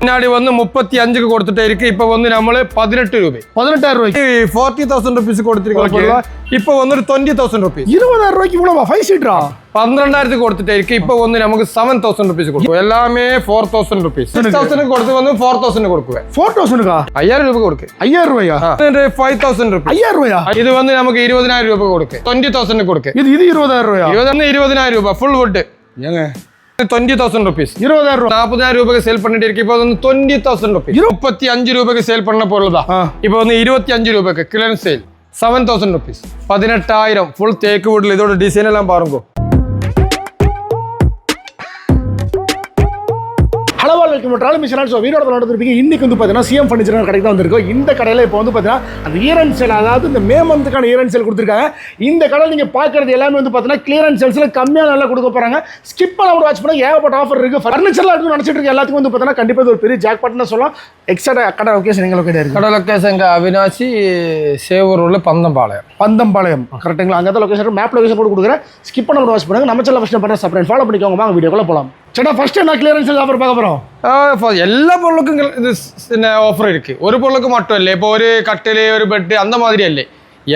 முன்னாடி வந்து 35க்கு கொடுத்துட்டே இருக்கு. இப்போ வந்து நம்ம 18 ரூபாய் 18,000 ரூபாய்க்கு 40,000 ருபீஸ் கொடுத்துருக்கோம். இப்போ வந்து 20,000 ருபீஸ் 20,000 ரூபாய்க்கு இவ்வளவா 5 சீட்டரா 12,000க்கு கொடுத்துட்டே இருக்கு. இப்போ வந்து நமக்கு 7,000 ருபீஸ் கொடுக்கும். எல்லாமே 4,000 ருபீஸ் 6,000 கொடுத்து வந்து 4,000 கொடுக்குவேன். 4,000க்கா 5,000 ரூபாய் கொடுக்கு. 5,000 ரூபாயா 5,000 ருபீஸ் 5,000 ரூபாயா இது வந்து நமக்கு 20,000 ரூபாய் கொடுக்கு. 20,000 கொடுக்கு. இது 20,000 ரூபாயா 20,000 ரூபாய் ஃபுல் வுட் ஏங்க 20,000 ருபீஸ் 20,000 ரூபாய் 40,000 ரூபாய்க்கு சேல் பண்ணிட்டு இருக்கு. இப்போ வந்து 20,000 ருபீஸ் 35 ரூபாய்க்கு சேல் பண்ண பொருள் தான். இப்போ வந்து 25 ரூபாய்க்கு கிளியரன்ஸ் சேல் 7,000 ருபீஸ் 18,000 ஃபுல் தேக்கு வுட்ல. இதோட டிசைன் எல்லாம் பாருங்க. Hello welcome to travel mission. So வீரோட நடந்துருப்பீங்க. இன்னைக்கு வந்து பார்த்தீங்கன்னா சிஎம் ஃபர்னிச்சர் கடைக்கு தான் வந்திருக்கோம். இந்த கடையில் இப்போ வந்து பார்த்தீங்கன்னா அந்த இயர் சேல், அதாவது இந்த மே மந்த்துக்கான இயர் சேல் கொடுத்துருக்காங்க. இந்த கடையில் நீங்கள் பார்க்குறது எல்லாமே வந்து பார்த்தீங்கன்னா கிளியரன்ஸ் சேல்ஸில் கம்மியாக நல்லா கொடுக்க போகிறாங்க. ஸ்கிப் பண்ண வாட்ச் பண்ண ஏகப்பட்ட ஆஃபர் இருக்குது. ஃபர்னிச்சரில் இருக்கும் நினச்சிட்டு இருக்க எல்லாத்துக்கும் வந்து பார்த்தீங்கன்னா கண்டிப்பாக ஒரு பெரிய ஜாக் பாட்னு சொல்லலாம். எக்ஸ்ட்ரா கடை லொக்கேஷன் எங்கே லொக்கேட் இருக்குது? கடை லொக்கேஷன் அவினாசி சேவூர் உள்ள பந்தம்பாளையம் கரெக்டுங்களா? அங்கே தான் லொக்கேஷன் மேப் லொக்கேஷன் கூட கொடுக்குறேன். ஸ்கிப் பண்ண வாட்ச் பண்ணுங்க. நம்ம சேனல் ஃபஸ்ட்டு பண்ண சப்ஸ்கிரைப் ஃபாலோ பண்ணிக்கோங்க. வாங்க வீடியோக்குள்ள போகலாம். சேட்டா ஃபர்ஸ்ட் என்ன கிளியரன்ஸ் ஆஃபர் பார்க்க போகிறோம்? எல்லா பொருளுக்கும் இது ஆஃபர் இருக்கு. ஒரு பொருளுக்கு மட்டும் இல்லை. இப்போ ஒரு கட்டில் ஒரு பெட்டு அந்த மாதிரி இல்லை.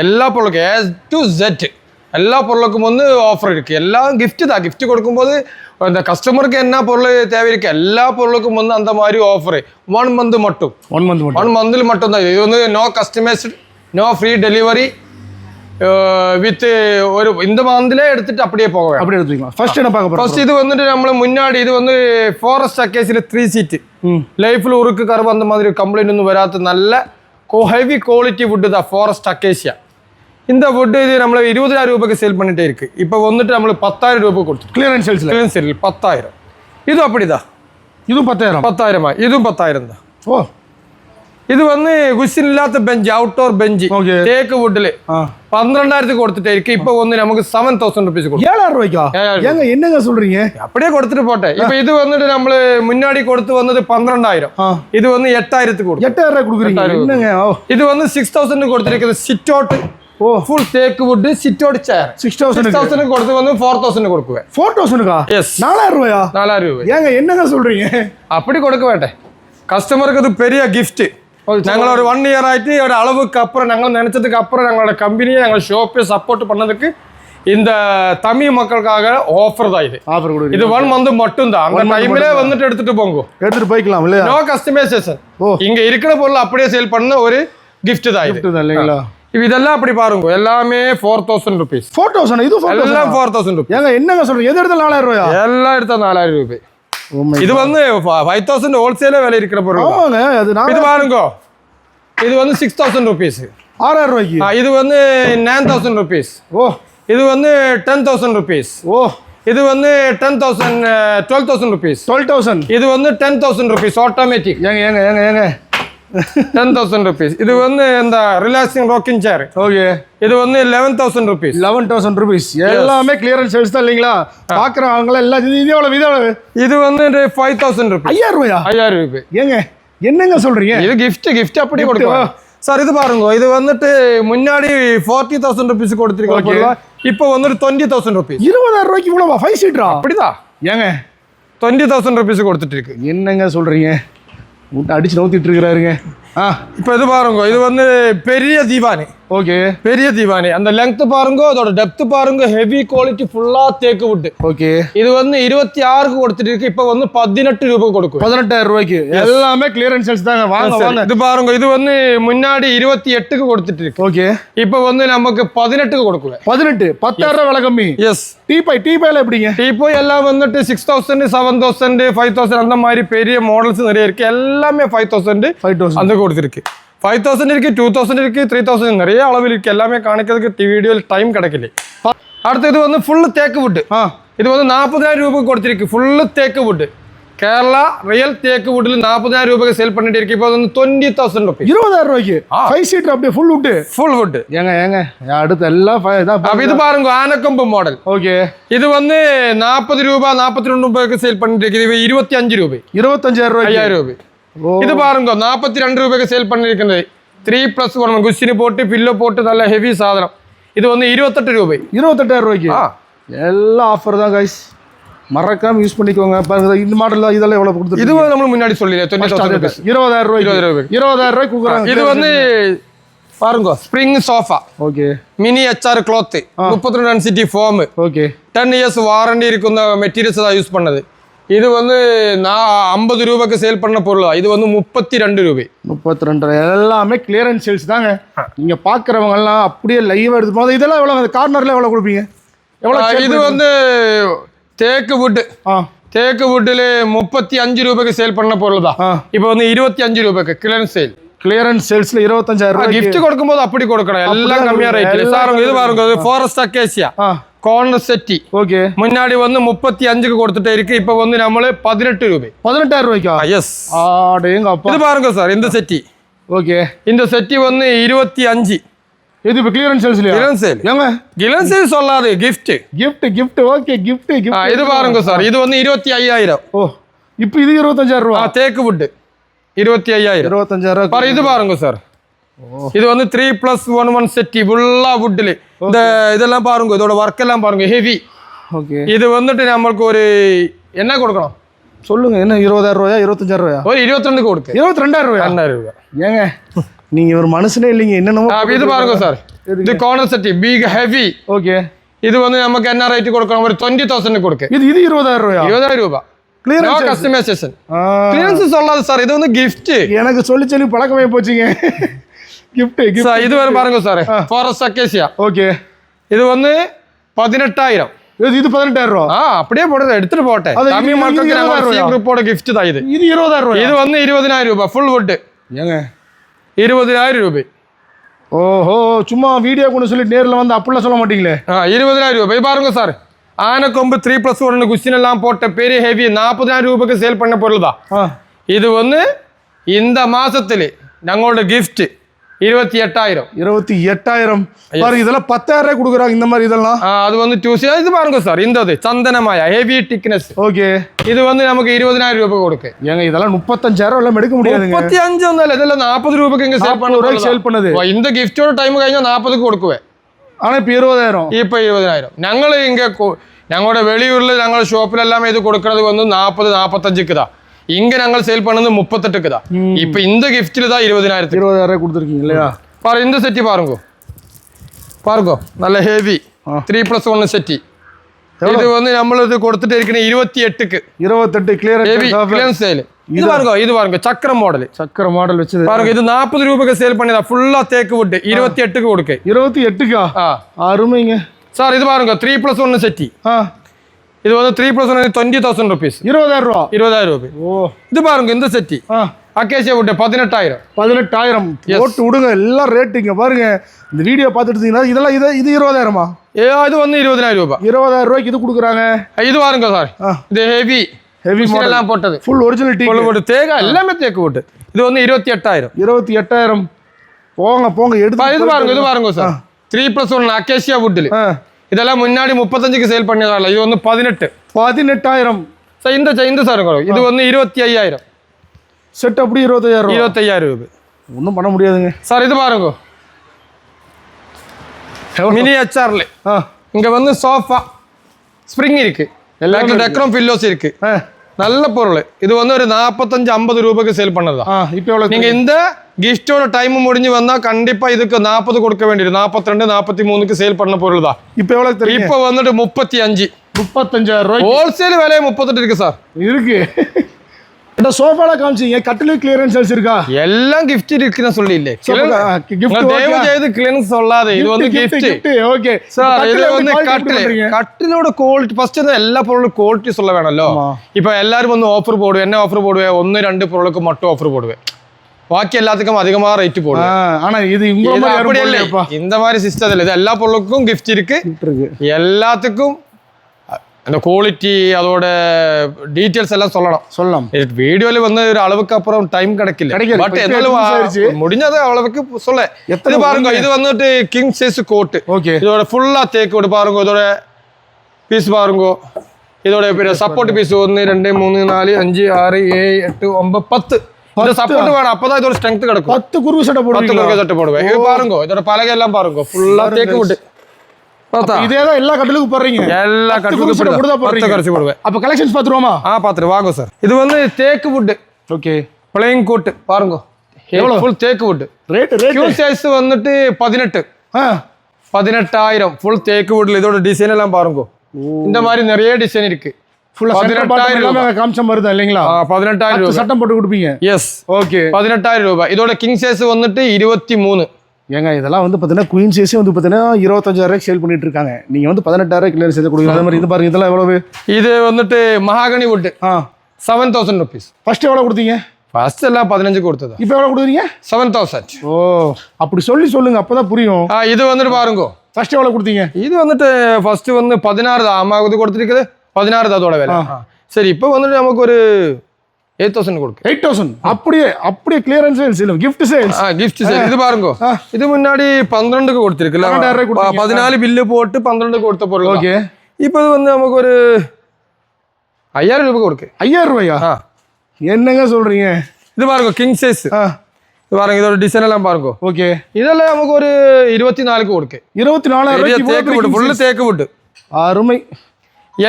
எல்லா பொருளுக்கும் A to Z எல்லா பொருளுக்கும் வந்து ஆஃபர் இருக்கு. எல்லாம் கிஃப்ட் தான். கிஃப்ட் கொடுக்கும்போது அந்த கஸ்டமருக்கு என்ன பொருள் தேவை இருக்கு எல்லா பொருளுக்கும் வந்து அந்த மாதிரி ஆஃபர் 1 மந்த் மட்டும். 1 மந்த்ல மட்டும் தான். இது வந்து no customised, no free delivery with ஒரு இந்த மந்திலே எடுத்துட்டு அப்படியே போவேன். அப்படியே எடுத்துக்கலாம். ஃபர்ஸ்ட் என்ன பார்க்க போறோம்? ஃபர்ஸ்ட் இது வந்துட்டு நம்மள முன்னாடி இது வந்து ஃபாரஸ்ட் அக்கேசியில் 3 சீட் லைஃப்ல உருக்கு கருவு அந்த மாதிரி கம்ப்ளைண்ட் ஒன்றும் வராது. நல்ல ஹெவி குவாலிட்டி வுட்டு தான் ஃபாரஸ்ட் அக்கேசியா. இந்த வுட்டு இது நம்மள 20,000 ரூபாய்க்கு சேல் பண்ணிட்டே இருக்கு. இப்போ வந்துட்டு நம்மளுக்கு 10,000 ரூபாய் கொடுத்து கிளியரன்ஸ் சேல் 10,000. இது அப்படிதான். இதுவும் 10,000 இதுவும் 10,000 தான். ஓ இது வந்து குஷன் இல்லாத பெஞ்ச், அவுட்டோர் பெஞ்ச் தேக்கு வுட்ல 12,000க்கு கொடுத்துட்டே இருக்கு. இப்போ வந்து நமக்கு 7,000 ருபீஸ் கொடுக்கும். 7,000 ரூபாய்க்கா? ஏங்க என்னங்க சொல்றீங்க? அப்படியே கொடுத்துட்டு போட்டேன். இப்போ இது வந்துட்டு நம்மள முன்னாடி கொடுத்து வந்தது 12,000. இது வந்து 8,000க்கு கொடுக்கும். 8,000 ரூபாய் கொடுக்குறீங்க. என்னங்க இது வந்து 6,000 கொடுத்துருக்கு. சிட் அவுட் ஃபுல் தேக்கு வுட் சிட் அவுட் சேர் 6,000 கொடுத்து வந்து 4,000 கொடுக்குவேன். 4,000க்கா? எஸ் 4,000 ரூபாயா? 4,000 ரூபாய். ஏங்க என்னங்க சொல்றீங்க? அப்படி கொடுக்க வேண்டாம். கஸ்டமருக்கு அது பெரிய கிஃப்ட். நாங்கள் ஒரு 1 இயர் ஆகிட்டு ஒரு அளவுக்கு அப்புறம் நாங்கள் நினைச்சதுக்கு அப்புறம் எங்களோட கம்பெனியை எங்கள் ஷோப்பை சப்போர்ட் பண்ணதுக்கு இந்த தமிழ் மக்களுக்காக ஆஃபர் தான் இது. இது 1 மந்த் மட்டும் தான். அந்த டைம்ல வந்துட்டு எடுத்துட்டு போங்க, எடுத்துட்டு போய்க்கலாம். இல்லையா? No customisation. இங்க இருக்கிற பொருள் அப்படியே சேல் பண்ண ஒரு கிஃப்ட் தான் இது இல்லைங்களா? இதெல்லாம் அப்படி பாருங்க. எல்லாமே 4,000 ருபீஸ். 4,000 இது எல்லாம் 4,000 ருபீஸ். ஏங்க என்னங்க சொல்றீங்க? எது எடுத்தாலும் 4,000 ரூபாயா? எல்லாம் எடுத்தா 4,000 ரூபாய். இது வந்து 5,000 ஹோல்சேல விலை இருக்கிற பொருள். இது பாருங்க. இது வந்து 6,000 ருபீஸ். 6,000 ரூபாய்க்கு. இது வந்து 9,000 ருபீஸ். ஓ இது வந்து 10,000 ருபீஸ். ஓ இது வந்து 12,000 ருபீஸ். 12,000. இது வந்து 10,000 ருபீஸ் ஆட்டோமேட்டிக். ஏங்க 10,000 ருபீஸ். இது வந்து இந்த ரிலாக்சிங் ராக்கிங் சேர். ஓகே இது வந்து 11,000 ருபீஸ். 11,000 ருபீஸ். எல்லாமே கிளியரன்ஸ் சேல்ஸ் தான் இல்லைங்களா? பாக்குறவங்க எல்லாம் இது எவ்வளவு? இது வந்து 5,000 ருபீஸ். 5,000 ரூபாயா? 5,000 ரூபாய். ஏங்க என்னங்க சொல்றீங்க? இது கிஃப்ட் அப்படியே கொடுக்கலாம் சார். இது பாருங்க. இது வந்துட்டு முன்னாடி 40,000 ருபீஸ் கொடுத்துருக்கோம். இப்போ வந்துட்டு 20,000 ருபீஸ். 20,000 ரூபாய்க்கு இவ்வளவா? 5 சீட்டரா? அப்படிதான். ஏங்க 20,000 ருபீஸ் கொடுத்துட்டு இருக்கு. என்னங்க சொல்றீங்க? அடிச்சு நோத்திட்டு இருக்கிறாருங்க. இப்போ இது பாருங்க. இது வந்து பெரிய தீவானி. ஓகே பெரிய தீவானி. அந்த லெங்த் பாருங்க, அதோட டெப்த் பாருங்க. ஹெவி குவாலிட்டி ஃபுல்லா தேக்கு வுட். ஓகே இது வந்து 26க்கு கொடுத்துட்டு இருக்கு. இப்போ வந்து 18 ரூபாய் கொடுக்கும். 18,000 ரூபாய்க்கு. எல்லாமே கிளியரன்ஸ் சேல்ஸ் தாங்க. வாங்க. இது பாருங்க. இது வந்து முன்னாடி 28க்கு கொடுத்துட்டு இருக்கு. ஓகே இப்போ வந்து நமக்கு 18க்கு கொடுக்குவேன். 18 10,000 ரூபாய் விலை கம்மி. எஸ் டீபாய்ல எப்படிங்க? டீபாய் எல்லாம் வந்துட்டு 6,000 7,000 5,000 அந்த மாதிரி பெரிய மாடல்ஸ் நிறைய இருக்கு. எல்லாமே 5,000 அந்த கொடுத்துருக்கு. 5,000 இருக்கு, 2,000 இருக்கு, 3,000 நிறைய அளவில் இருக்கு. எல்லாமே காணிக்கிறதுக்கு வீடியோவில் டைம் கிடைக்கல. அடுத்து இது வந்து ஃபுல்லு தேக்கு வுட். இது வந்து 40,000 ரூபாய்க்கு கொடுத்துருக்கு. ஃபுல்லு தேக்கு வுட். கேரளா ரியல் தேக்கு வுட்ல 40,000 ரூபாய்க்கு சேல் பண்ணிட்டு இருக்கு. இப்போ வந்து 20,000 ருபீஸ். 20,000 ரூபாய்க்கு 5 சீட்டர் அப்படியே ஃபுல் வுட். ஏங்க அடுத்து எல்லாம் இது பாருங்க. ஆனக்கொம்பு மாடல். ஓகே இது வந்து 40 ரூபாய் 42 ரூபாய்க்கு சேல் பண்ணிட்டு இருக்கு. இது 25 ரூபாய். 25,000 ரூபாய். 5,000 ரூபாய். இது பாருங்க 42 ரூபாய்க்கு சேல் பண்ணிருக்கிறது. 3+1 குஷினி போட்டு பில்லோ போட்டு நல்ல ஹெவி சாதனம். இது வந்து 28 ரூபாய். 28,000 ரூபாய்க்கு. எல்லாம் ஆஃபர் தான் கைஸ். மறக்காம யூஸ் பண்ணிக்கோங்க. பாருங்க இந்த மாடல் இதெல்லாம் எவ்வளவு கொடுத்துருக்கு? இது நம்ம முன்னாடி சொல்லல 20,000 rupees. 20,000 ரூபாய்க்கு 20,000 ரூபாய்க்கு கொடுக்குறாங்க. இது வந்து பாருங்க spring sofa, okay, mini HR cloth, 32 density foam, okay, 10 years warranty இருக்குന്ന மெட்டீரியல்ஸ் தான் யூஸ் பண்ணது. இது வந்து நான் 50 ரூபாய்க்கு சேல் பண்ண பொருள், இது வந்து 32 ரூபாய். 32 எல்லாமே கிளியரன்ஸ் சேல்ஸ் தாங்க. நீங்க பாக்குறவங்க எல்லாம் அப்படியே லைவா எடுத்து போது இதெல்லாம் எவ்வளவு கார்னர்ல எவ்வளவு கொடுப்பீங்க? எவ்வளவு? இது வந்து தேக்கு வுட், தேக்கு வுட்ல 35 ரூபாய்க்கு சேல் பண்ண பொருள் தான். இப்போ வந்து 25 ரூபாய்க்கு கிளியரன்ஸ் சேல். கிளியரன்ஸ் சேல்ஸ்ல 25,000 ரூபாய் gift கொடுக்கும்போது அப்படி கொடுக்கணும், எல்லாம் கம்மியா ரேட்ல. சார் இது பாருங்க, forest acacia corner settee, okay, முன்னாடி வந்து 35க்கு கொடுத்துட்டே இருக்கு. இப்போ வந்து நம்மள 18 ரூபாய். 18,000 ரூபாய்க்கா? எஸ். ஆடேங்க அப்பா. இது பாருங்க சார், இந்த செட்டி, ஓகே, இந்த செட்டி வந்து 25. இது இப்போ கிளியரன்ஸ் சேல்ஸ்லயா? Clearance sale. ஏங்க கிளியரன்ஸ் சேல் சொல்லாது, gift. Okay, gift. இது பாருங்க சார், இது வந்து 25,000. ஓ, இப்போ இது 25,000 ரூபாய். தேக்கு வுட் 25,000. 25,000 பாரு. இது பாருங்க சார், இது வந்து 3+1 செட்டி ஃபுல்லா வுட்ல. இந்த இதெல்லாம் பாருங்க, இதோட ஒர்க் எல்லாம் பாருங்க, ஹெவி. ஓகே, இது வந்துட்டு நமக்கு ஒரு என்ன கொடுக்கணும் சொல்லுங்க, என்ன 20,000 ரூபாயா 25,000 ரூபாயா? ஒரு 22 கொடுக்கு. 22,000 ரூபாயா? 2,000 ரூபாய். ஏங்க நீங்க ஒரு மனுஷனே இல்லைங்க, என்னென்னமோ. இது பாருங்க சார், இது corner settee big heavy. Okay, இது வந்து நமக்கு என்ன ரேட் கொடுக்கணும்? ஒரு 20,000 கொடுக்கு. இது 20,000 ரூபாயா? 20,000 ரூபாய். Clearance customisation. கிளியரன்ஸ் சொல்லாது சார், இது வந்து gift. எனக்கு சொல்லி பழக்கமே போச்சுங்க. gift. சார் இது வேற பாருங்க சார், ஃபாரஸ்ட் அக்கேசியா. ஓகே, இது வந்து 18,000. இது 18,000 ரூபாய். அப்படியே போடுறது, எடுத்துட்டு போட்டேன். தமிழ் மக்களுக்கு நம்ம குரூப்போட gift தான் இது. இது 20,000 ரூபாய். இது வந்து 20,000 ரூபாய் ஃபுல் வுட். ஏங்க 20,000 ரூபாய். ஓஹோ, சும்மா வீடியோ கொண்டு சொல்லி நேர்ல வந்து அப்படிலாம் சொல்ல மாட்டீங்களே. 20,000 ரூபாய். பாருங்க சார், ஆனக்கொம்பு 3+1 குஷின் எல்லாம் போட்ட பெரிய ஹெவி 40,000 ரூபாய்க்கு சேல் பண்ண பொருள் தான். இது வந்து இந்த மாசத்துல ഞങ്ങളുടെ கிஃப்ட் 28,000. 28,000 பாருங்க, இதெல்லாம் 10,000 ரூபாய் கொடுக்குறாங்க இந்த மாதிரி இதெல்லாம். அது வந்து டியூஸ்டே. இது பாருங்க சார், இந்த சந்தனமாய ஹெவி திக்னஸ். ஓகே, இது வந்து நமக்கு 20,000 ரூபாய் கொடுக்கு. ஏங்க இதெல்லாம் 35,000 எல்லாம் எடுக்க முடியாதுங்க. 35 ஒன்றும் இதெல்லாம் 40 ரூபாய்க்கு இங்க சேல் பண்ணது. இந்த கிஃப்டோட டைம் കഴിഞ്ഞാൽ 40க்கு കൊടുക്കുവേ. ஆனா இப்போ 20,000. இப்போ 20,000. ഞങ്ങൾ ഇങ്ങ ഞങ്ങളുടെ വെളിയൂരിൽ ഞങ്ങളുടെ ഷോപ്പിലെല്ലാം ഇത് കൊടുക്കുന്നത് வந்து 40-45க்கு தான். இங்க நாங்கள் சேல் பண்ணது 38க்கு தான். இப்போ இந்த கிஃப்ட்ல தான் 20,000 கொடுத்துருக்கீங்க இல்லையா? பாரு, இந்த செட்டி பாருங்க, பாருங்க நல்ல ஹெவி 3+1 செட்டி. இது வந்து நம்மளது கொடுத்துட்டு இருக்கிற 28க்கு. 28 கிளியரன்ஸ் சேல். இது பாருங்க சக்கர மாடல் வச்சது பாருங்க. இது 40 ரூபாய்க்கு சேல் பண்ணதா, ஃபுல்லா தேக்கு வுட். 28க்கு கொடுக்கு. 28க்கா? அருமைங்க சார். இது பாருங்க 3+1 செட்டி. இது வந்து 3+1 20,000 rupees. 20,000 ரூபாய். 20,000 ரூபாய். ஓ, இது பாருங்க இந்த செட்டி அக்கேசியா வுட் 18,000. 18,000 போட்டு விடுங்க, எல்லாம் ரேட்டுங்க பாருங்க. இந்த வீடியோ பார்த்துட்டு இருந்தீங்கன்னா இதெல்லாம் இது 20,000மா? இது வந்து 20,000 ரூபாய். 20,000 ரூபாய்க்கு இது கொடுக்குறாங்க. இது பாருங்க சார், இது ஹெவி மாடல் எல்லாம் போட்டது, ஃபுல் ஒரிஜினல் டீ போட்டு தேங்க எல்லாமே தேக்கு வுட். இது வந்து 28,000. 28,000 போங்க எடுத்து. இது பாருங்க சார், 3+1 அக்கேசியா வுட்ல. இதெல்லாம் முன்னாடி 35க்கு சேல் பண்ணியதால, இது வந்து 18,000. சார் இந்த சார் இது வந்து 25,000 செட். அப்படி 25,000 ரூபாய். ஒன்றும் பண்ண முடியாதுங்க சார். இது பாருங்க மினி HR-ல இங்க வந்து சோஃபா ஸ்ப்ரிங் இருக்கு, எல்லா டெக்கரும் பில்லோஸ் இருக்கு, நல்ல பொருள். இது வந்து ஒரு 45-50 ரூபாய்க்கு சேல் பண்ணதா. இப்போ எவ்வளவு? நீங்க இந்த கிஃப்டோட டைம் முடிஞ்சு வந்தா கண்டிப்பா இதுக்கு 40 கொடுக்க வேண்டியது. 42-43க்கு சேல் பண்ண பொருள் தான். இப்போ எவ்வளவு தெரியும்? இப்போ வந்துட்டு 35,000 ரூபாய். ஹோல்சேல் விலையே 38 இருக்கு சார். இருக்கு. இந்த சோஃபால காமிச்சீங்க, கட்டில கிளியரன்ஸ் சேல்ஸ் இருக்கா? எல்லாம் கிஃப்ட் இருக்குன்னு சொல்லி இல்ல. தயவு செய்து கிளியரன்ஸ் சொல்லாத, இது வந்து கிஃப்ட். Okay sir. இது வந்து கட்டிலோட குவாலிட்டி ஃபர்ஸ்ட் எல்லா பொருளும் குவாலிட்டி சொல்ல வேணாலோ. இப்போ எல்லாரும் வந்து ஆஃபர் போடுவேன். என்ன ஆஃபர் போடுவேன்? 1-2 பொருளுக்கு மட்டும் ஆஃபர் போடுவேன், பாக்கி எல்லாத்துக்கும் அதிகமா ரேட் போடுவேன். ஆனா இது அப்படி இல்ல, இந்த மாதிரி சிஸ்டம் இல்ல. இது எல்லா பொருளுக்கும் கிஃப்ட் இருக்கு, எல்லாத்துக்கும் அந்த குவாலிட்டி அதோட டீடைல்ஸ் எல்லாம் சொல்லலாம். வீடியோல வந்து ஒரு அளவுக்கு அப்புறம் டைம் கிடைக்கல. பட் என்னாலும் முடிஞ்சது அளவுக்கு சொல்ல. இது பாருங்க, இது வந்துட்டு கிங் சைஸ் கோட். இதோட ஃபுல்லா தேக்கு வுட் பாருங்க. இதோட பீஸ் பாருங்க, இதோட சப்போர்ட் பீஸ் 1 2 3 4 5 6 7 8 9 10. இந்த சப்போர்ட் வேணும், அப்பதான் இதோட ஸ்ட்ரெngth கிடைக்கும். 10 குறுக்கு சட்டை போடுவேன். இது பாருங்க, இதோட பலகை எல்லாம் பாருங்க, ஃபுல்லா தேக்கு வுட். பார்த்தா இதே தான் எல்லா கட்டிலுக்கும் போடுறீங்க. எல்லா கட்டிலுக்கும் கூட தான் பத்து போடுறீங்க. குறைச்சு போடுவேன். அப்ப கலெக்ஷன்ஸ் பாத்துருவோமா? பார்த்துட்டு வாங்க சார். இது வந்து தேக்கு வுட். ஓகே. பிளைன் கோட் பாருங்க. எவ்வளவு? ஃபுல் தேக்கு வுட். ரேட் கியூ சைஸ் வந்துட்டு 18. 18,000 ஃபுல் தேக்கு வுட்ல. இதோட டிசைன் எல்லாம் பாருங்க. இந்த மாதிரி நிறைய டிசைன் இருக்கு. ஃபுல்லா 18,000 ரூபாய் காமிச்ச மாதிரி தான் இல்லீங்களா? 18,000 ரூபாய் சட்டம் போட்டு கொடுப்பீங்க. எஸ். ஓகே. 18,000 ரூபாய். இதோட கிங் சைஸ் வந்துட்டு 23. ஏங்க இதெல்லாம் வந்து பார்த்தீங்கன்னா குயின் சைஸே வந்து பார்த்தீங்கன்னா 25,000 சேல் பண்ணிட்டு இருக்காங்க. நீங்க வந்து 18,000 கிளியர் செய்து கொடுங்க. அதே மாதிரி இது பாருங்க, இதெல்லாம் எவ்வளவு? இது வந்துட்டு மகாகனி வுட். 7,000 rupees. ஃபர்ஸ்ட் எவ்வளவு கொடுத்தீங்க? ஃபர்ஸ்ட் எல்லாம் 15 கொடுத்தது. இப்போ எவ்வளவு கொடுக்குறீங்க? 7,000. ஓ, அப்படி சொல்லுங்க அப்பதான் புரியும். இது வந்துட்டு பாருங்க. ஃபர்ஸ்ட் எவ்வளவு கொடுத்தீங்க? இது வந்துட்டு ஃபர்ஸ்ட் வந்து 16 தான் அம்மாவுக்கு கொடுத்துருக்குது. 16 அதோட விலை. சரி, இப்போ வந்துட்டு நமக்கு ஒரு 8,000 கொடுக்கு. 8,000 அப்படியே கிளியரன்ஸ் சேல்ஸ் இல்ல, கிஃப்ட் சேல்ஸ். Gift sale. இது பாருங்க. இது முன்னாடி 12க்கு கொடுத்திருக்குல்ல. 14 பில்லு போட்டு 12 கொடுத்த பொருள். ஓகே. இப்போ இது வந்து நமக்கு ஒரு 5,000 ரூபாய் கொடுக்கு. 5,000 ரூபாயா? என்னங்க சொல்றீங்க? இது பாருங்க கிங் சைஸ். இது பாருங்க, இதோட டிசைன் எல்லாம் பாருங்க. ஓகே. இதெல்லாம் நமக்கு ஒரு 24க்கு கொடுக்கு. 24,000 தேக்கு வுட். ஃபுல்லு தேக்கு வுட். அருமை.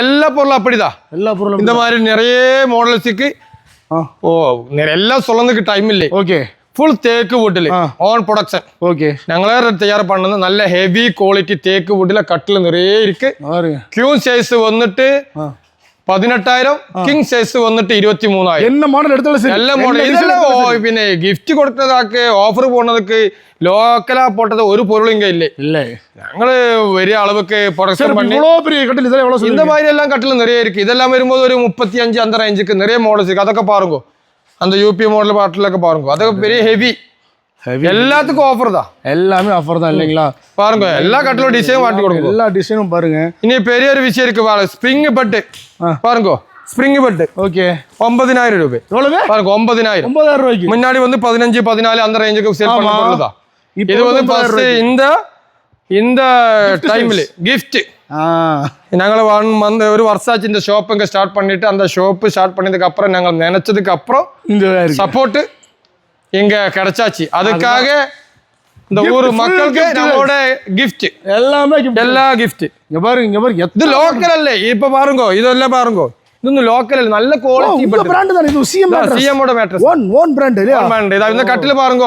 எல்லா பொருளும் அப்படிதான். எல்லா பொருளும் இந்த மாதிரி நிறைய மாடல்ஸுக்கு எல்லாம் சொல்றதுக்கு டைம் இல்லை. ஓகே. ഫുൾ തേക്ക് വുഡിൽ ഓൺ പ്രൊഡക്ഷൻ. ഓക്കെ. ഞങ്ങളെ തയ്യാർ പണ്ണത് നല്ല ഹെവി ക്വാളിറ്റി തേക്ക് വുഡിലെ കട്ടിൽ നിറയെ ഇരിക്ക്. ക്യൂൺ സൈസ് വന്നിട്ട് 18,000, കിങ് സൈസ് വന്നിട്ട് 23,000. என்ன மாடல் எடுத்தாலும் சரி, എല്ലാ മോഡൽ ഇതെല്ലാം പിന്നെ ഗിഫ്റ്റ് കൊടുക്കുന്നതാക്ക് ഓഫർ പോണതൊക്കെ ലോക്കലാ പോട്ടത് ഒരു പൊരുളും ഇങ്ങ ഇല്ലേ. ഞങ്ങള് വലിയ அளவுக்கு പ്രൊഡക്ഷൻ பண்ணி இந்த மாதிரி எல்லாம் கட்டில் நிறைய இருக்கு. இதெல்லாம் வரும்போது ஒரு 35 அந்த ரேஞ்சுக்கு நிறைய மாடல்ஸ் இருக்கு. அതൊക്കെ பாருங்க. அந்த யூபி மாடல் பாட்டிலൊക്കെ பாருங்க. அതൊക്കെ பெரிய ஹெவி. எல்லாத்துக்கும் ஆஃபர் தான். எல்லாமே ஆஃபர் தான் இல்லைங்களா? பாருங்க, எல்லா கட்டிலும் டிசைன் மாட்டி கொடுங்க. எல்லா டிசைனும் பாருங்க. இனி பெரிய ஒரு விஷயம் இருக்கு பாருங்க. ஸ்ப்ரிங் பெட் பாருங்க. Spring bed. ஓகே. 9,000 ரூபாய். எவ்வளவு பாருங்க? 9,000 ரூபாய்க்கு. முன்னாடி வந்து 15, 14 அந்த ரேஞ்சுக்கு சேல் பண்ண பொருள் தான். இது வந்து ஃபர்ஸ்ட் இந்த டைம்ல கிஃப்ட். ഞങ്ങൾ 1 month ഒരു വർഷാച്ച് இந்த ஷாப் இங்க ஸ்டார்ட் பண்ணிட்டு அந்த ஷாப் ஸ்டார்ட் பண்ணதுக்கு அப்புறம் நாங்க நினைச்சதுக்கு அப்புறம் இந்த சப்போர்ட் இங்க கிடைச்சாச்சு. அதுக்காக இந்த ஊர் மக்களுக்கு நம்மளோட கிஃப்ட் எல்லாமே எல்லா கிஃப்ட். இங்க பாருங்க இது லோக்கல் அல்ல. இப்ப பாருங்க, இதெல்லாம் பாருங்க, ഇതൊന്നും ലോക്കൽ അല്ല, നല്ല ക്വാളിറ്റി ബ്രാൻഡ് ആണ്. ഇത് സിഎം ഓടെ മാട്രസ് ഓൺ ബ്രാൻഡ് അല്ലേ? On brand. ഇതാ இந்த கட்டில பாருங்க.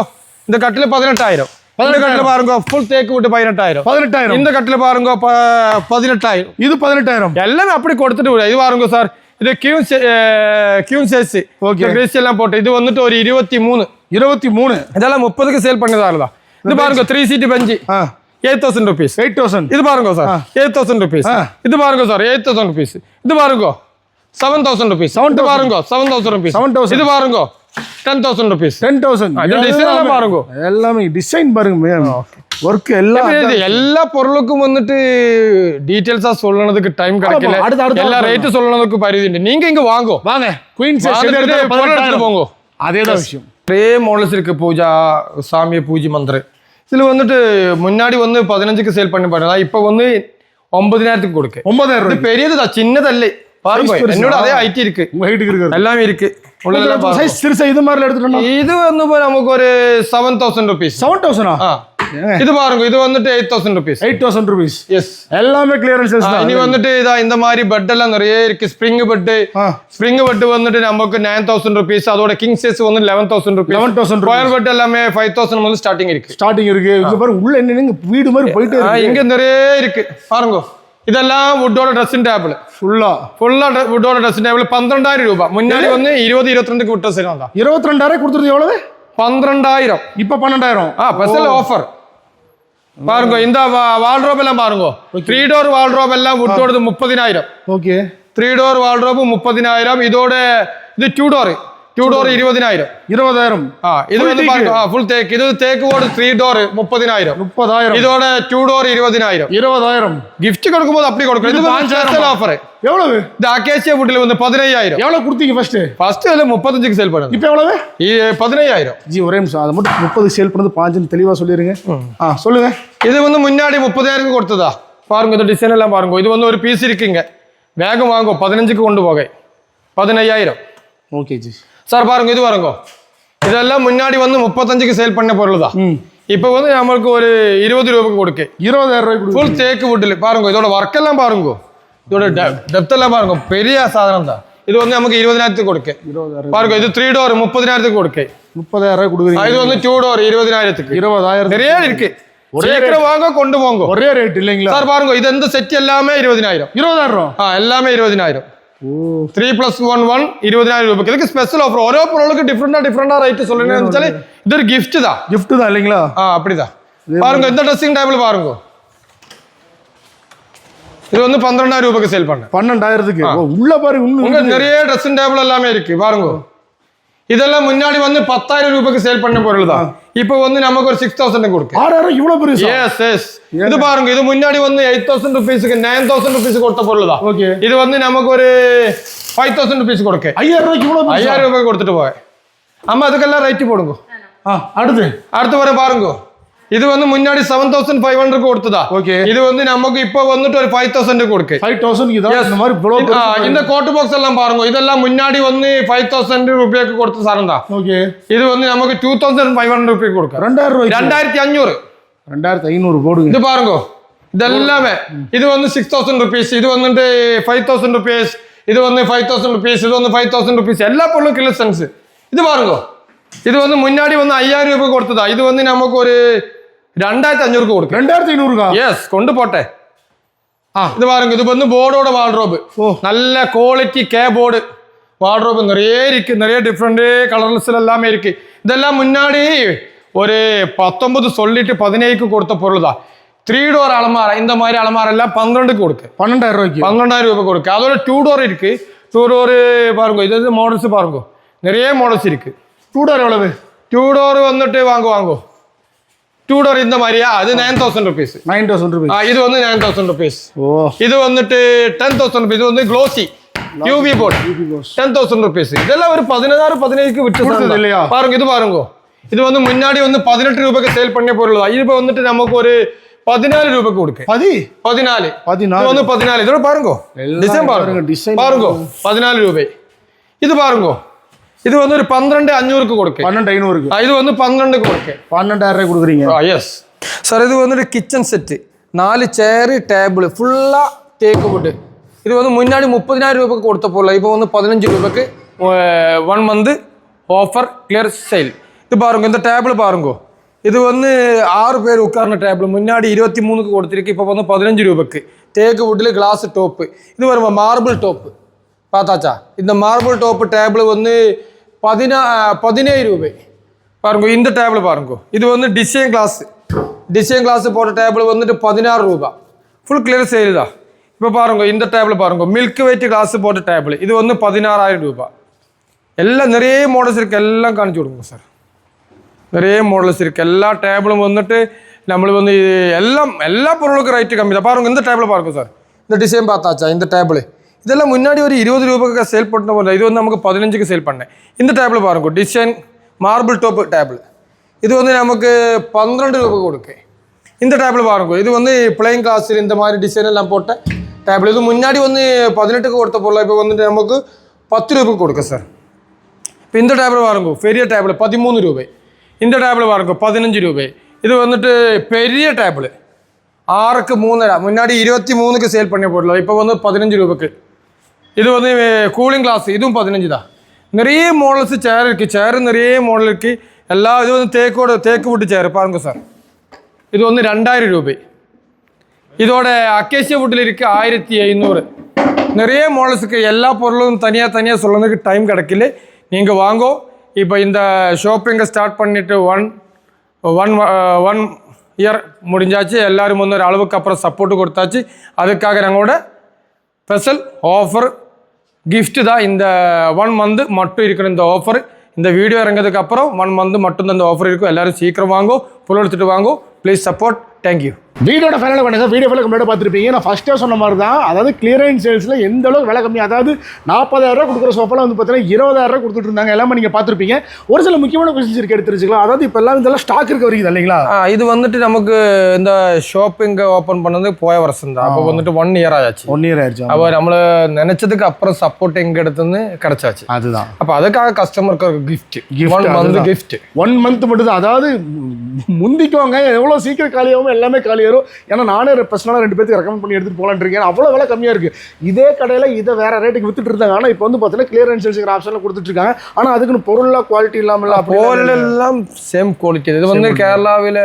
இந்த கட்டில 18,000. இந்த கட்டில பாருங்க ஃபுல் தேக்கு வுட் 18,000. இந்த கட்டில பாருங்க 18,000. இது 18,000. எல்லாம் அப்படி கொடுத்துட்டு இது பாருங்க சார். இது கியூன் சைஸ். ஓகே. கிரேஸ் எல்லாம் போட்டு இது வந்துட்டு ஒரு 23. இதெல்லாம் 30க்கு சேல் பண்ணதாலதான். இது பாருங்க 3 சீட் பெஞ்ச் 8,000 rupees. 8,000. இது பாருங்க சார் 8,000 rupees. இது பாருங்க சார் 8,000 rupees. இது பாருங்க 7,000 rupees. இது பாருங்க 7,000 rupees. இது பாருங்க 10,000 rupees. 10,000. இது டிசைன் எல்லாம் பாருங்க. எல்லாமே டிசைன் பாருங்க. ஒர்க் எல்லாம் எல்லா பொருளுக்கும் வந்துட்டு டீடைல்ஸா சொல்லறதுக்கு டைம் கிடைக்கல. எல்லா ரேட் சொல்லறதுக்கு பரிதி ഉണ്ട്. நீங்க இங்க வாங்க குயின் சைஸ் எடுத்து போங்க. அதேதான் விஷயம். நிறைய மாடல்ஸ் இருக்கு. பூஜா சாமியை பூஜை மந்திரம். இதுல வந்துட்டு முன்னாடி வந்து 15க்கு சேல் பண்ணி பாருங்க. இப்போ வந்து 9,000க்கு கொடுக்கு. 9,000. இது பெரியதுதான், சின்னதல்ல. பாருங்க, என்னோட அதே ஹைட் இருக்கு. உங்க ஹைட்டுக்கு இருக்கு. எல்லாமே இருக்கு. சைஸ் சிறுசா இது மாதிரி எடுத்துட்டோம். இது வந்து நமக்கு ஒரு 7,000 rupees. 7,000. இது பாருங்க, இது வந்துட்டு 8,000 rupees. 8,000 rupees. எஸ். எல்லாமே கிளியரன்ஸ் தான். இனி வந்துட்டு இதா இந்த மாதிரி பெட் எல்லாம் நிறைய இருக்கு. ஸ்ப்ரிங் பெட் வந்துட்டு நமக்கு 9,000 rupees. அதோட கிங் சைஸ் வந்து 11,000 rupees. 11,000. ராயல் பெட் எல்லாமே 5,000 முதல்ல ஸ்டார்டிங் இருக்கு. இங்க பாருங்க, உள்ள என்ன வீடு மாதிரி போயிட்டு இருக்கு. இங்க நிறைய இருக்கு பாருங்க. இதெல்லாம் வுட்டோட ட்ரெஸ்ஸிங் டேபிள் ஃபுல்லா வுட்டோட ட்ரெஸ்ஸிங் டேபிள் 12,000 ரூபாய். முன்னாடி வந்து 20-22க்கு விட்ட சரி தான். 22,000 கொடுத்துருது. எவ்வளவு? 12,000. இப்ப 12,000. ஸ்பெஷல் ஆஃபர் பாருங்க. இந்த வால்ட்ரோப் எல்லாம் பாருங்க. 3 door வால்ட்ரோப் எல்லாம் வுட்டோடது 30,000. ஓகே. 3 door வால்ட்ரோப் 30,000. இதோட இது 2 door 20,000. இது வந்து பாருங்க ஃபுல் தேக்கு. இது தேக்கு ஓட 3 door 30,000. இதோட 2 door 20,000. கிஃப்ட் கொடுக்கும்போது அப்படி கொடுக்கணும். இது ஸ்பெஷல் ஆஃபர். எவ்வளவு? இந்த அகேசியா வுட்ல வந்து 15,000. எவ்வளவு கொடுத்தீங்க ஃபர்ஸ்ட்? அதுல 35க்கு சேல் பண்ணுங்க. இப்போ எவ்வளவு? 15,000. ஜி ஒரே நிமிஷம், அது மட்டும் 30க்கு சேல் பண்ணது 5ன்னு தெளிவா சொல்லிருங்க. சொல்லுங்க. இது வந்து முன்னாடி 30,000க்கு கொடுத்ததா பாருங்க. இந்த டிசைன் எல்லாம் பாருங்க. இது வந்து ஒரு பீஸ் இருக்குங்க. வேகம் வாங்கும் 15க்கு கொண்டு போக 15,000. Okay G. சார் பாருங்க, இது பாருங்க, இதெல்லாம் முன்னாடி வந்து 35க்கு சேல் பண்ண பொருள் தான். இப்போ வந்து நம்மளுக்கு ஒரு 20 ரூபாய்க்கு கொடுக்க 20,000 ரூபாய்க்கு ஃபுல் தேக்கு வுட்டில் பாருங்க. இதோட ஒர்க் எல்லாம் பாருங்க, இதோட டெப்த் எல்லாம் பாருங்க, பெரிய சாதனம் தான். இது வந்து நமக்கு 20,000 கொடுக்க. 20,000 பாருங்க. இது 3 டோர் 30,000 கொடுக்க. 30,000 ரூபாய் கொடுக்குறீங்க. இது வந்து 2 டோர் 20,000. 20,000 நிறைய இருக்கு. சீக்கிரம் வாங்க, கொண்டு போங்க. ஒரே ரேட் இல்லைங்களா சார்? பாருங்க, இது இந்த செட் எல்லாமே 20,000. 20,000 எல்லாமே 20,000. 3+1 20,000 ரூபாய்க்கு. இதுக்கு ஸ்பெஷல் ஆஃபர். ஓரோ பொருளுக்கு டிஃப்ரெண்டா ரேட் சொல்லுங்க. இது ஒரு கிஃப்ட் தான். gift தான் இல்லைங்களா? அப்படிதான். பாருங்க, இந்த ட்ரெஸ்ஸிங் டேபிள் பாருங்க. இது வந்து 12,000 ரூபாய்க்கு சேல் பண்ண. 12,000க்கு உள்ள பாருங்க. உங்க நிறைய ட்ரெஸ்ஸிங் டேபிள் எல்லாமே இருக்கு பாருங்க. இதெல்லாம் முன்னாடி வந்து 10,000 ரூபாய்க்கு சேல் பண்ண பொருள் தான். இப்போ வந்து நமக்கு ஒரு 6,000 கொடுக்கு. 6,000 இவ்வளவு பெரிய? Yes yes. இது பாருங்க, இது முன்னாடி வந்து 8,000 ருபீஸ்க்கு 9,000 ருபீஸ் கொடுத்த பொருள் தான். ஓகே. இது வந்து நமக்கு ஒரு 5,000 ருபீஸ் கொடுக்க. 5,000 ரூபாய்க்கு இவ்வளவு? 5,000 ரூபாய்க்கு கொடுத்துட்டு போய். ஆமா, அதுக்கெல்லாம் ரைட்டு போடுங்க. அடுத்து வர பாருங்க. இது வந்து முன்னாடி 7,500 கொடுத்ததா. ஓகே. இது வந்து நமக்கு இப்போ வந்துட்டு ஒரு 5,000 கொடுக்கு. 5,000 இந்த மாதிரி இந்த கோட் பாக்ஸ் எல்லாம் பாருங்க. இதெல்லாம் முன்னாடி வந்து 5,000 ரூபாய்க்கு கொடுத்த சாரம் தான். ஓகே. இது வந்து நமக்கு 2,500 ரூபாய்க்கு கொடுக்க. 2,000 ரூபாய். 2,500. 2,500 போடுங்க. இது பாருங்க, இதெல்லாமே. இது வந்து 6,000 ருபீஸ். இது வந்துட்டு 5,000 ருபீஸ். இது வந்து 5,000 ருபீஸ். இது வந்து 5,000 ருபீஸ். எல்லா பொருளும் கிலோசன்ஸ். இது பாருங்க, இது வந்து முன்னாடி வந்து 5,000 ரூபாய் கொடுத்ததா. இது வந்து நமக்கு ஒரு 2,500 கொடுக்கு. 2,500? எஸ், கொண்டு போட்டேன். இது பாருங்க, இது வந்து போர்டோட வார்ட்ரோபு. நல்ல குவாலிட்டி போர்டு வார்ட்ரோபு நிறைய இருக்கு. நிறைய டிஃப்ரெண்ட் கலர்ஸ் எல்லாமே இருக்கு. இதெல்லாம் முன்னாடி ஒரு 19 சொல்லிட்டு 17க்கு கொடுத்த பொருள் தான். 3 டோர் அலமாரா, இந்த மாதிரி அலமாரா எல்லாம் 12க்கு கொடுக்கு. 12,000 ரூபாய்க்கு. 12,000 ரூபாய் கொடுக்கு. அதோட 2 டோர் இருக்கு. 2 டோர் பாருங்க. இது மாடல்ஸ் பாருங்க, நிறைய மாடல்ஸ் இருக்கு. 2 டோர் எவ்வளவு? 2 டோர் வந்துட்டு வாங்க 2 டோர் இந்த மாதிரியா, அது 9,000 ருபீஸ். 9,000 ரூபாய். இது வந்து 9,000 ருபீஸ். ஓ. இது வந்துட்டு 10,000 ருபீஸ். இது வந்து க்ளோசி யூவி போர்ட் 10,000 ருபீஸ். இதெல்லாம் ஒரு 16 17க்கு விட்டு இல்லையா? பாருங்க. இது பாருங்க, இது வந்து முன்னாடி வந்து 18 ரூபாய்க்கு சேல் பண்ண பொருள் தான். இது வந்துட்டு நமக்கு ஒரு 14 ரூபாய்க்கு கொடுக்கு. 14 இது வந்து 14. இதோட பாருங்க, டிசைன் பாருங்க 14 ரூபாய். இது பாருங்க, இது வந்து ஒரு 12,500க்கு கொடுக்கு. 12,500க்கு. இது வந்து 12க்கு கொடுக்கு. 12,000 ரூபாய் கொடுக்குறீங்க. Yes sir. இது வந்துட்டு கிச்சன் செட்டு, 4 சேரு டேபிள் ஃபுல்லா தேக்கு வுட். இது வந்து முன்னாடி 30,000 ரூபாய்க்கு கொடுத்த பொருள். இப்போ வந்து 15 ரூபாய்க்கு 1 மந்த் ஆஃபர் கிளியர் சேல். இது பாருங்க, இந்த டேபிள் பாருங்க. இது வந்து 6 பேர் உட்கார்ந்த டேபிள். முன்னாடி 23க்கு கொடுத்துருக்கு. இப்போ வந்து 15 ரூபாய்க்கு தேக்கு வுட்டில் கிளாஸ் டோப்பு. இது வருமா மார்பிள் டோப்பு பார்த்தாச்சா? இந்த மார்பிள் டோப்பு டேபிள் வந்து 17 ரூபாய். பாருங்க, இந்த டேபிள் பாருங்க. இது வந்து டிசைன் கிளாஸ் போட்ட டேபிள் வந்துட்டு 16 ரூபாய். ஃபுல் கிளியர் சேல் தான். இப்போ பாருங்க, இந்த டேபிள் பாருங்க, மில்க் வெயிட் கிளாஸ் போட்ட டேபிள். இது வந்து 16,000 ரூபாய். எல்லாம் நிறைய மாடல்ஸ் இருக்குது. எல்லாம் காணிச்சு கொடுங்க சார். நிறைய மாடல்ஸ் இருக்குது. எல்லா டேபிளும் வந்துட்டு நம்மளுக்கு வந்து எல்லா பொருளுக்கும் ரைட்டு கம்மி தான். பாருங்க, இந்த டேபிள் பாருங்க சார். இந்த டிசைன் பார்த்தாச்சா? இந்த டேபிள் இதெல்லாம் முன்னாடி ஒரு 20 ரூபாய்க்கு சேல் பண்ண போது, இது வந்து நமக்கு 15க்கு சேல் பண்ணேன். இந்த டேபிள் பாருங்க, டிசைன் மார்பிள் டோப்பு டேபிள். இது வந்து நமக்கு 12 ரூபாய்க்கு கொடுக்கு. இந்த டேபிள் பாருங்க, இது வந்து பிளைன் கிளாஸில் இந்த மாதிரி டிசைன் எல்லாம் போட்ட டேபிள். இது முன்னாடி வந்து 18க்கு கொடுத்த பொருள். இப்போ வந்துட்டு நமக்கு 10 ரூபாய்க்கு கொடுக்க சார். இப்போ இந்த டேபிள் பாருங்க, பெரிய டேபிள் 13 ரூபாய். இந்த டேபிள் பாருங்க 15 ரூபாய். இது வந்துட்டு பெரிய டேபிள் 6க்கு 3.5. முன்னாடி 23க்கு சேல் பண்ண பொருள். இப்போ வந்து 15 ரூபாய்க்கு. இது வந்து கூலிங் கிளாஸ், இதுவும் 15 தான். நிறைய மாடல்ஸ் சேர் இருக்குது. சேரு நிறைய மாடல் இருக்குது. எல்லா இது வந்து தேக்கு வுட்டு சேர் பாருங்க சார். இது வந்து 2,000 ரூபாய். இதோட அக்கேசியா வுட்டில் இருக்குது 1,500. நிறைய மாடல்ஸுக்கு எல்லா பொருளும் தனியாக சொல்லுறதுக்கு டைம் கிடைக்கல. நீங்கள் வாங்கோ. இப்போ இந்த ஷாப்பிங்கை ஸ்டார்ட் பண்ணிவிட்டு ஒன் இயர் முடிஞ்சாச்சு. எல்லோரும் வந்து ஒரு அளவுக்கு அப்புறம் சப்போர்ட்டு கொடுத்தாச்சு. அதுக்காக நாங்களோட ஸ்பெஷல் ஆஃபர் கிஃப்ட் தான். இந்த 1 மந்த் மட்டும் இருக்கணும் இந்த ஆஃபர். இந்த வீடியோ இறங்கிறதுக்கு அப்புறம் 1 மந்த் மட்டும் தான் இந்த ஆஃபர் இருக்கும். எல்லோரும் சீக்கிரம் வாங்கோ, பொருள் எடுத்துகிட்டு வாங்கோ. Please support. தேங்க்யூ. வீடியோட ஃபைனல் பண்ணுங்க. வீடியோ விலை கம்மியாக பார்த்துருப்பீங்க. நான் ஃபஸ்ட்டே சொன்ன மாதிரி தான், அதாவது கிளியரன்ஸ் சேல்ஸில் எந்த அளவுக்கு விலை கம்மி, அதாவது 40,000 கொடுக்குற சோஃபாலாம் வந்து பார்த்தீங்கன்னா 20,000 கொடுத்துட்டு இருந்தாங்க. எல்லாமே நீங்கள் பார்த்துருப்பீங்க. ஒரு சில முக்கியமான கொஸ்டின்ஸ் இருக்கு, எடுத்து வச்சுக்கலாம். அதாவது இப்போ எல்லாம் இதெல்லாம் ஸ்டாக் இருக்க வரைக்கும் இல்லைங்களா? இது வந்துட்டு நமக்கு இந்த ஷாப்பிங் ஓப்பன் பண்ணது போய வருஷம் தான். அப்போ வந்துட்டு 1 year ஆச்சு. 1 year ஆயிடுச்சு. அப்போ நம்மள நினைச்சதுக்கு அப்புறம் சப்போர்ட் எங்க எடுத்துன்னு கிடைச்சாச்சு. அதுதான். அப்போ அதுக்காக கஸ்டமருக்கு ஒரு கிஃப்ட் 1 month gift. 1 month மட்டும் தான். அதாவது முந்திக்குவாங்க, எவ்வளோ சீக்கிரம் காலியாகும் எல்லாமே காலியாகும். ஏன்னா நானே பர்சனலாக 2 பேருக்கு ரெக்கமெண்ட் பண்ணி எடுத்துட்டு போகலான்னு இருக்கேன். அவ்வளோ விலை கம்மியாக இருக்கு. இதே கடையில் இதை வேற ரேட்டுக்கு வித்துட்டு இருந்தாங்க. ஆனால் இப்போ வந்து பார்த்தீங்கன்னா கிளியரன்ஸ் சேல்ஸ்ங்கிற ஆப்ஷனில் கொடுத்துட்டு இருக்காங்க. ஆனால் அதுக்குன்னு பொருளாக குவாலிட்டி இல்லாமல் பொருள் எல்லாம் சேம் குவாலிட்டி. இது வந்து கேரளாவில்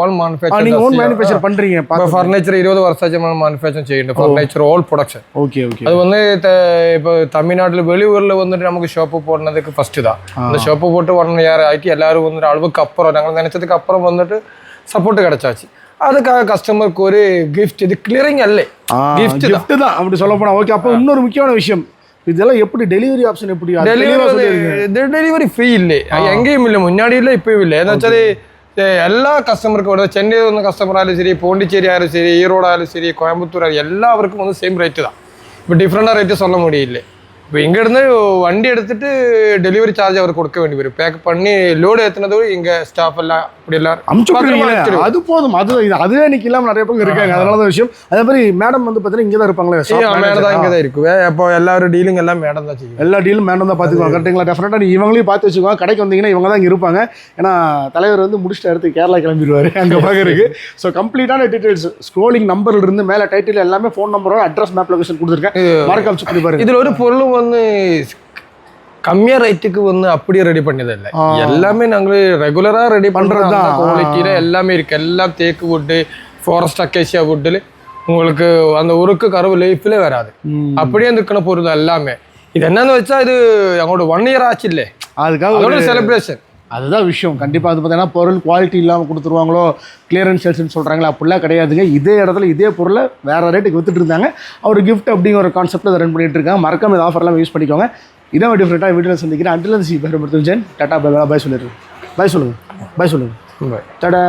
ஓன் மேனுஃபேக்சர். நீங்கள் ஓன் மேனுஃபேக்சர் பண்ணுறீங்க. இப்போ ஃபர்னிச்சர் 20 வருஷம் மேனுஃபேக்சர் செய்யுது. ஃபர்னிச்சர் ஓல் ப்ரொடக்ஷன். Okay okay. அது வந்து இப்போ தமிழ்நாட்டில் வெளியூரில் வந்துட்டு நமக்கு ஷாப்பு போடுறதுக்கு ஃபர்ஸ்ட் தான். அந்த ஷாப்பு போட்டு 1 year ஆக்கி எல்லாரும் வந்துட்டு அளவுக்கு அப்புறம் நாங்கள் நினைச்சதுக்கு அப்புறம் வந்துட்டு சப்போர்ட் கிடைச்சாச்சு. அதுக்காக கஸ்டமருக்கு ஒரு கிஃப்ட். இது கிளியரிங் அல்ல, கிஃப்ட் தான் அப்படி சொல்ல போனா. ஓகே. அப்போ இன்னொரு முக்கியமான விஷயம், இதெல்லாம் எப்படி டெலிவரி ஆப்ஷன் எப்படி? டெலிவரி ஃப்ரீ இல்லை, எங்கேயும் இல்லை, முன்னாடி இல்லை, இப்பயும் இல்லை. என்னாச்சாரு எல்லா கஸ்டமருக்கும் வருது. சென்னையில் வந்து கஸ்டமர் ஆയാലും சரி, போண்டிச்சேரி ஆയാലും சரி, ஈரோடு ஆയാലും சரி, கோயம்புத்தூர் எல்லாருக்கும் வந்து சேம் ரேட்டு தான். இப்போ டிஃப்ரெண்டாக ரேட்டு சொல்ல முடியல. இப்போ இங்கேருந்து வண்டி எடுத்துட்டு டெலிவரி சார்ஜ் அவர் கொடுக்க வேண்டி வரும். பேக் பண்ணி லோடு ஏற்றினது எங்கள் ஸ்டாஃப் எல்லாம் அப்படி எல்லாரும் அமுச்சு. அது போதும். அதுவே இன்னைக்கு இல்லாமல் நிறைய பேர் இருக்காங்க. அதனால தான் விஷயம். அதே மாதிரி மேடம் வந்து பார்த்தீங்கன்னா இங்கே தான் இருப்பாங்களே. மேடம் தான் இங்கே தான் இருக்குவே. அப்போ எல்லாரும் டீலிங் எல்லாம் மேடம் தான் செய்யும். எல்லா டீலும் மேடம் தான் பார்த்துக்குவாங்க. கரெக்டுங்களா? டெஃபினட்டாக நீ இவங்களையும் பார்த்து வச்சுக்குவாங்க. கடைக்கு வந்தீங்கன்னா இவங்க தான் இங்கே இருப்பாங்க. ஏன்னா தலைவர் வந்து முடிச்சுட்டு அடுத்து கேரளா கிளம்பிடுவார் அங்கே பார்க்கறதுக்கு. ஸோ கம்ப்ளீட்டான டீட்டெயில்ஸ் ஸ்க்ரோலிங் நம்பர்ல இருந்து மேலே டைட்டில் எல்லாமே ஃபோன் நம்பரோட அட்ரஸ் மேப் லொகேஷன் கொடுத்துருக்கேன். மறக்காம செக் பண்ணி பாருங்க. இதில் ஒரு பொருளும் வந்து கம்மியா ரேட்டுக்கு வந்து அப்படியே ரெடி பண்ணது இல்லை. எல்லாமே நாங்கள் ரெகுலரா ரெடி பண்றது தான். குவாலிட்டியில எல்லாமே இருக்கு. எல்லாம் தேக்கு வுட்டு, ஃபாரஸ்ட் அக்கேசியா வுட்டுல உங்களுக்கு அந்த உருக்கு கருவு லைஃப்ல வராது. அப்படியே இருக்கிற பொருள் எல்லாமே. இது என்னன்னு வச்சா இது அவங்களோட 1 year ஆச்சு இல்லை, அதுக்காக செலிப்ரேஷன். அதுதான் விஷயம். கண்டிப்பாக அது பார்த்தீங்கன்னா பொருள் குவாலிட்டி இல்லாமல் கொடுத்துருவாங்களோ, கிளியரன்ஸ் சேல்ஸ்ன்னு சொல்கிறாங்களா, அப்படிலாம் கிடையாதுங்க. இதே இடத்துல இதே பொருளை வேறு ரேட்டுக்கு வித்துட்டு இருந்தாங்க. அவர் கிஃப்ட் அப்படிங்கிற ஒரு கான்செப்ட் அதை ரன் பண்ணிட்டு இருக்காங்க. மறக்காம இந்த ஆஃபர்லாம் யூஸ் பண்ணிக்கோங்க. இதான் டிஃப்ரெண்ட்டாக வீடியோவில் சந்திக்கிறேன். அண்டில் சி பேர் மிருத்துஞ்சன் டாடா பை சொல்லிடுறேன். பாய் சொல்லுங்கள். டாடா.